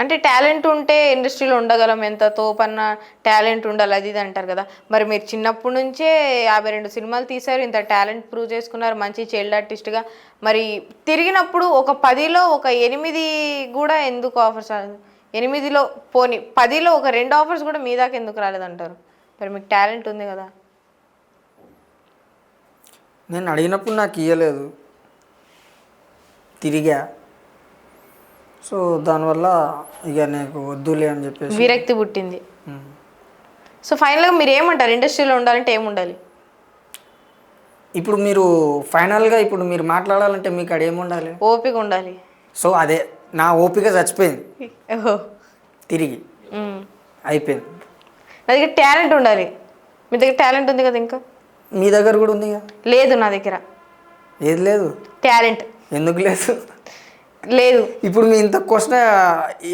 అంటే టాలెంట్ ఉంటే ఇండస్ట్రీలో ఉండగలం, ఎంత తోపన్న టాలెంట్ ఉండాలి అది ఇది అంటారు కదా. మరి మీరు చిన్నప్పటి నుంచే 52 సినిమాలు తీశారు, ఇంత టాలెంట్ ప్రూవ్ చేసుకున్నారు, మంచి చైల్డ్ ఆర్టిస్ట్గా. మరి తిరిగినప్పుడు ఒక 10లో ఒక 8 కూడా ఎందుకు ఆఫర్స్ రాలేదు? 8లో పోనీ 10లో ఒక 2 ఆఫర్స్ కూడా మీ దాకా ఎందుకు రాలేదంటారు? మరి మీకు టాలెంట్ ఉంది కదా. నేను అడిగినప్పుడు నాకు ఇవ్వలేదు, తిరిగా. సో దానివల్ల ఇక నీకు వద్దులే అని చెప్పేసి విరక్తి పుట్టింది. సో ఫైనల్గా మీరు ఏమంటారు, ఇండస్ట్రీలో ఉండాలంటే ఏముండాలి? ఇప్పుడు మీరు ఫైనల్గా ఇప్పుడు మీరు మాట్లాడాలంటే మీకు అక్కడ ఏముండాలి? ఓపిక ఉండాలి. సో అదే నా ఓపిక చచ్చిపోయింది ఓహో. తిరిగి, అయిపోయింది. నా దగ్గర టాలెంట్ ఉండాలి. మీ దగ్గర టాలెంట్ ఉంది కదా, ఇంకా మీ దగ్గర కూడా ఉంది లేదు నా దగ్గర. ఏది లేదు? టాలెంట్ ఎందుకు లేదు? లేదు. ఇప్పుడు మీ ఇంత క్వశ్చన్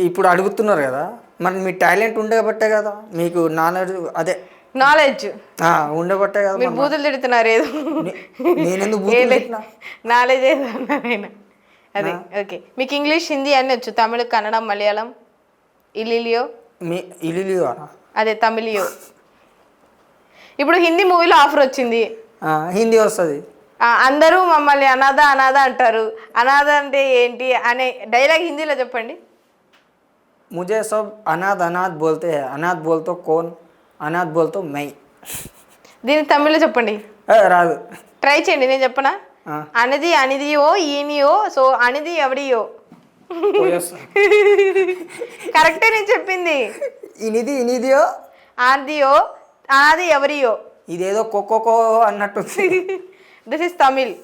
ఇప్పుడు అడుగుతున్నారు కదా, మరి మీ టాలెంట్ ఉండబట్టే కదా మీకు నాలెడ్జ్, అదే నాలెడ్జ్ ఉండబట్టే కదా. మీరు బూతులు తిడుతున్నారు ఏదో. నేనెందుకు నాలెడ్జ్ ఏదో అన్నారు. అదే ఓకే. మీకు ఇంగ్లీష్, హిందీ అన్నీ వచ్చు, తమిళ, కన్నడ, మలయాళం, ఇలిలియో. ఇలిలియో అదే తమిళియో. ఇప్పుడు హిందీ మూవీలో ఆఫర్ వచ్చింది, హిందీ వస్తుంది. అందరూ మమ్మల్ని అనాథ అనాథ అంటారు. అనాథ అంటే ఏంటి అనే డైలాగ్ హిందీలో చెప్పండి. मुझे सब अनाथ अनाथ बोलते हैं, अनाथ बोल तो कौन, अनाथ बोल तो मैं. దీన్ని తమిళ్లో చెప్పండి. రాదు, ట్రై చేయండి, నేను చెప్పనా. అనేది అనిదియో ఈనియో, సో అనేది ఎవడియో. కరెక్టే నేను చెప్పింది. ఇనిదియో ఆదియో, అది ఎవరియో. ఇదేదో కొక్కో అన్నట్టు. This is Tamil.